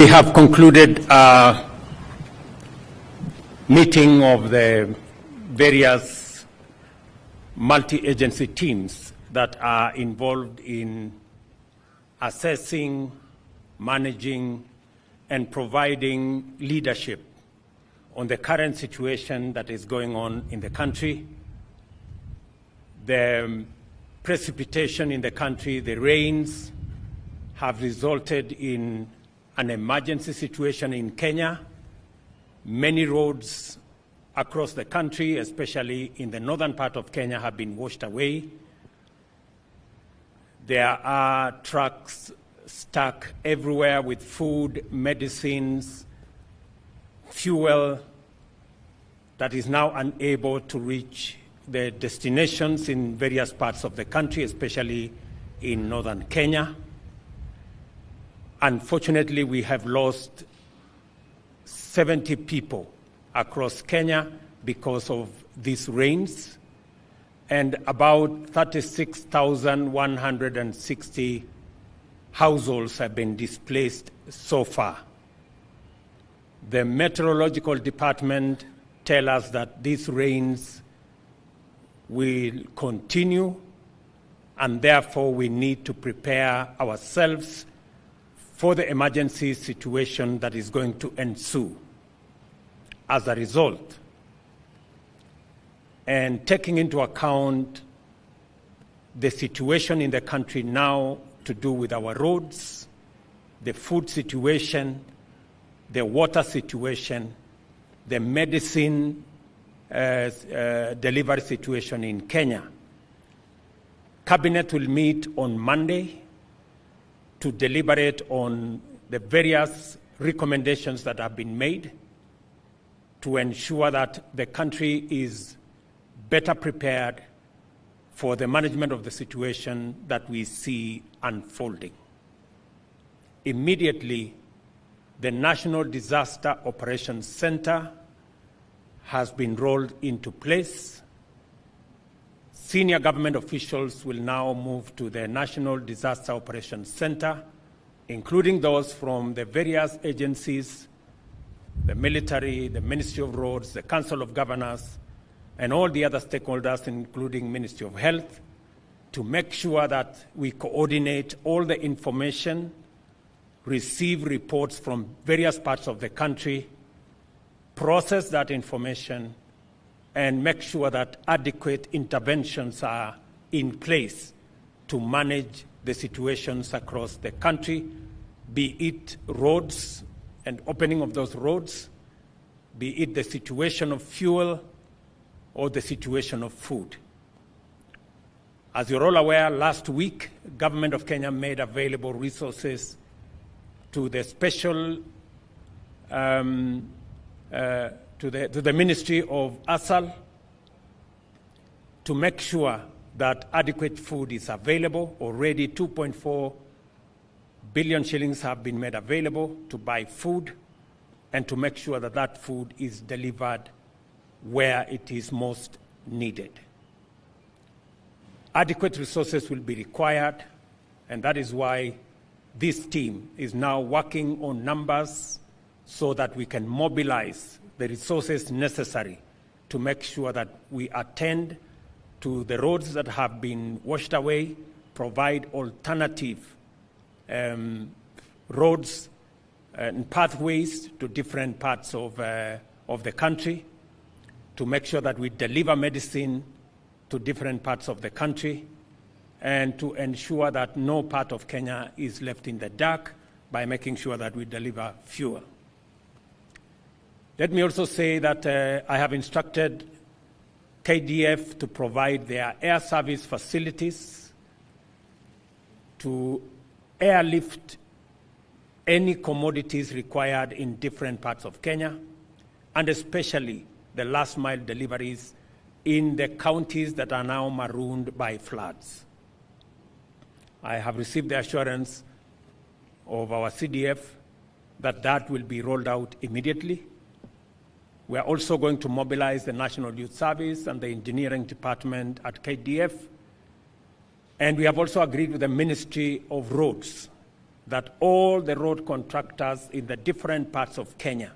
We have concluded a meeting of the various multi-agency teams that are involved in assessing, managing, and providing leadership on the current situation that is going on in the country. The precipitation in the country, the rains, have resulted in an emergency situation in Kenya. Many roads across the country, especially in the northern part of Kenya, have been washed away. There are trucks stuck everywhere with food, medicines, fuel that is now unable to reach the destinations in various parts of the country, especially in northern Kenya. Unfortunately, we have lost 70 people across Kenya because of these rains, and about 36,160 households have been displaced so far. The meteorological department tells us that these rains will continue, and therefore we need to prepare ourselves for the emergency situation that is going to ensue as a result. And taking into account the situation in the country now to do with our roads, the food situation, the water situation, the medicine delivery situation in Kenya, Cabinet will meet on Monday to deliberate on the various recommendations that have been made to ensure that the country is better prepared for the management of the situation that we see unfolding. Immediately, the National Disaster Operations Center has been rolled into place. Senior government officials will now move to the National Disaster Operations Center, including those from the various agencies, the military, the Ministry of Roads, the Council of Governors, and all the other stakeholders, including Ministry of Health, to make sure that we coordinate all the information, receive reports from various parts of the country, process that information, and make sure that adequate interventions are in place to manage the situations across the country, be it roads and opening of those roads, be it the situation of fuel or the situation of food. As you're all aware, last week, Government of Kenya made available resources to the special to the Ministry of ASAL to make sure that adequate food is available. Already 2.4 billion shillings have been made available to buy food and to make sure that that food is delivered where it is most needed. Adequate resources will be required, and that is why this team is now working on numbers so that we can mobilize the resources necessary to make sure that we attend to the roads that have been washed away, provide alternative roads and pathways to different parts of the country, to make sure that we deliver medicine to different parts of the country, and to ensure that no part of Kenya is left in the dark by making sure that we deliver fuel. Let me also say that I have instructed KDF to provide their air service facilities to airlift any commodities required in different parts of Kenya, and especially the last mile deliveries in the counties that are now marooned by floods. I have received the assurance of our CDF that that will be rolled out immediately. We are also going to mobilize the National Youth Service and the Engineering Department at KDF. And we have also agreed with the Ministry of Roads that all the road contractors in the different parts of Kenya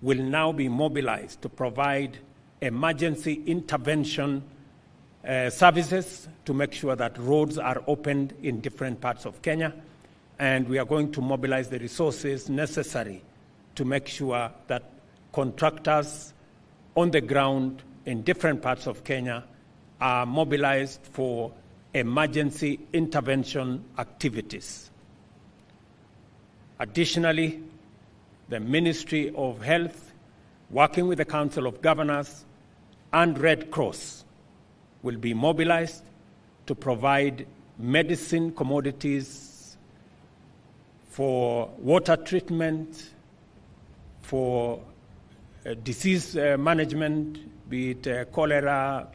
will now be mobilized to provide emergency intervention services to make sure that roads are opened in different parts of Kenya. And we are going to mobilize the resources necessary to make sure that contractors on the ground in different parts of Kenya are mobilized for emergency intervention activities. Additionally, the Ministry of Health, working with the Council of Governors and Red Cross, will be mobilized to provide medicine commodities for water treatment, for disease management, be it cholera,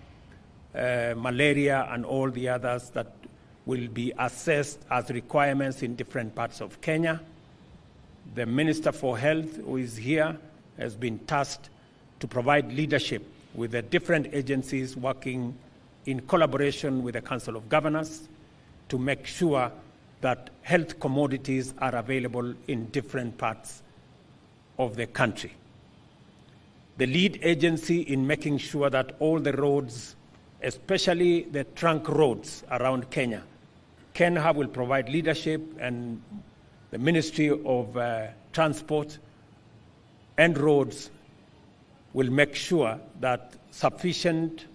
malaria, and all the others that will be assessed as requirements in different parts of Kenya. The Minister for Health, who is here, has been tasked to provide leadership with the different agencies working in collaboration with the Council of Governors to make sure that health commodities are available in different parts of the country. The lead agency in making sure that all the roads, especially the trunk roads around Kenya, KENHA will provide leadership, and the Ministry of Transport and Roads will make sure that sufficient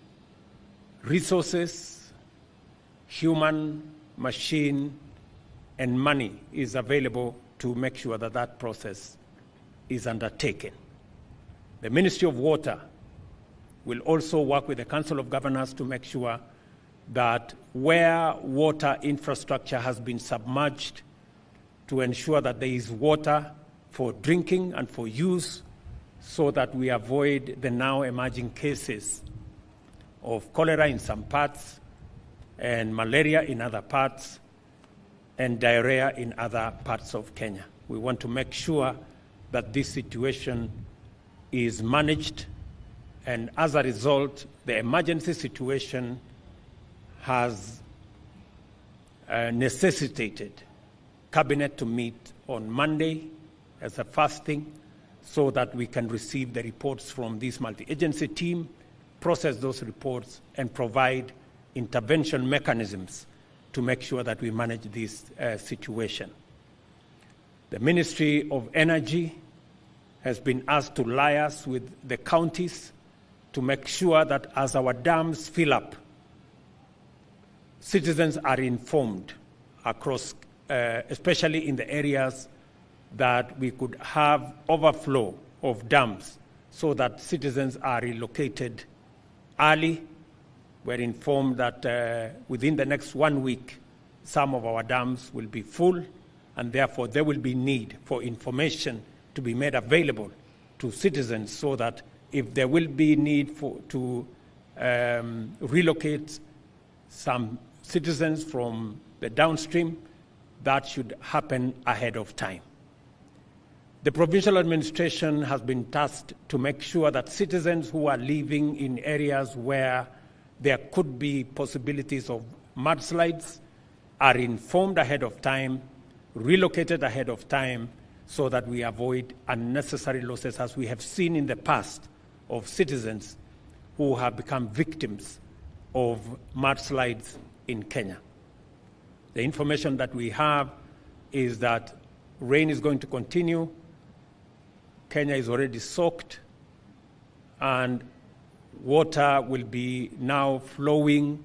resources, human, machine, and money is available to make sure that that process is undertaken. The Ministry of Water will also work with the Council of Governors to make sure that where water infrastructure has been submerged, to ensure that there is water for drinking and for use, so that we avoid the now emerging cases of cholera in some parts, and malaria in other parts, and diarrhea in other parts of Kenya. We want to make sure that this situation is managed, and as a result, the emergency situation has necessitated Cabinet to meet on Monday as a first thing, so that we can receive the reports from this multi-agency team, process those reports, and provide intervention mechanisms to make sure that we manage this situation. The Ministry of Energy has been asked to liaise with the counties to make sure that as our dams fill up, citizens are informed across, especially in the areas that we could have overflow of dams, so that citizens are relocated early. We're informed that within the next 1 week, some of our dams will be full, and therefore there will be need for information to be made available to citizens, so that if there will be need to relocate some citizens from the downstream, that should happen ahead of time. The provincial administration has been tasked to make sure that citizens who are living in areas where there could be possibilities of mudslides are informed ahead of time, relocated ahead of time, so that we avoid unnecessary losses, as we have seen in the past, of citizens who have become victims of mudslides in Kenya. The information that we have is that rain is going to continue. Kenya is already soaked, and water will be now flowing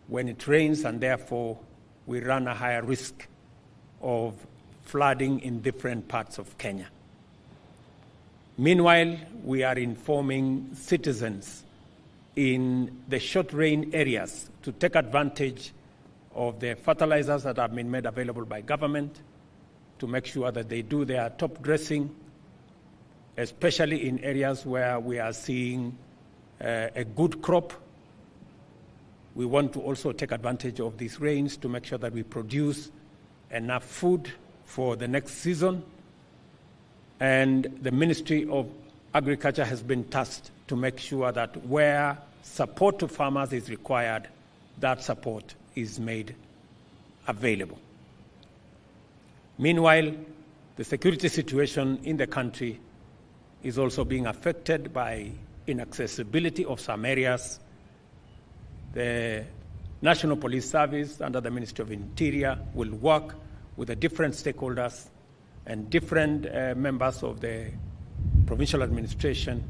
when it rains, and therefore we run a higher risk of flooding in different parts of Kenya. Meanwhile, we are informing citizens in the short rain areas to take advantage of the fertilizers that have been made available by government, to make sure that they do their top dressing, especially in areas where we are seeing a good crop. We want to also take advantage of these rains to make sure that we produce enough food for the next season. And the Ministry of Agriculture has been tasked to make sure that where support to farmers is required, that support is made available. Meanwhile, the security situation in the country is also being affected by inaccessibility of some areas. The National Police Service under the Ministry of Interior will work with the different stakeholders and different members of the provincial administration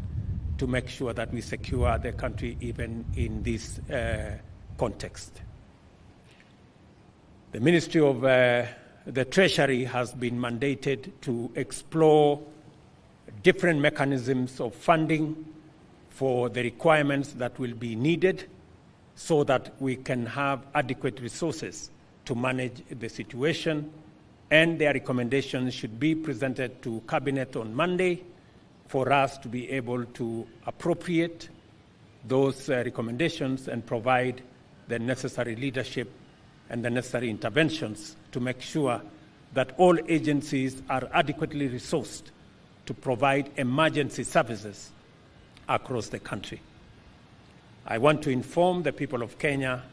to make sure that we secure the country even in this context. The Ministry of the Treasury has been mandated to explore different mechanisms of funding for the requirements that will be needed so that we can have adequate resources to manage the situation, and their recommendations should be presented to Cabinet on Monday for us to be able to appropriate those recommendations and provide the necessary leadership and the necessary interventions to make sure that all agencies are adequately resourced to provide emergency services across the country. I want to inform the people of Kenya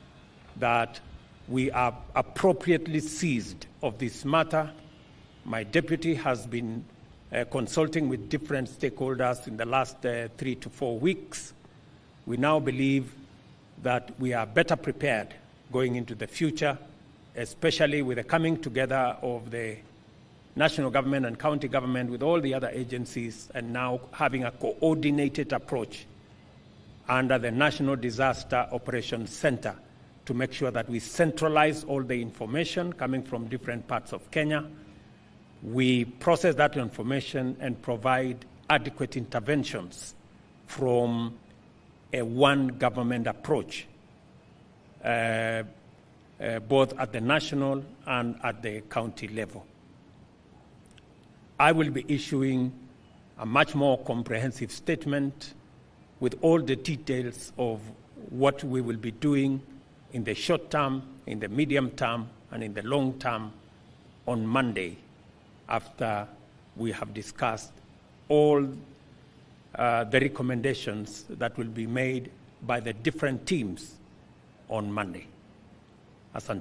that we are appropriately seized of this matter. My deputy has been consulting with different stakeholders in the last 3 to 4 weeks. We now believe that we are better prepared going into the future, especially with the coming together of the national government and county government with all the other agencies, and now having a coordinated approach under the National Disaster Operations Center to make sure that we centralize all the information coming from different parts of Kenya. We process that information and provide adequate interventions from a one government approach, both at the national and at the county level. I will be issuing a much more comprehensive statement with all the details of what we will be doing in the short term, in the medium term, and in the long term on Monday, after we have discussed all the recommendations that will be made by the different teams on Monday. Asante.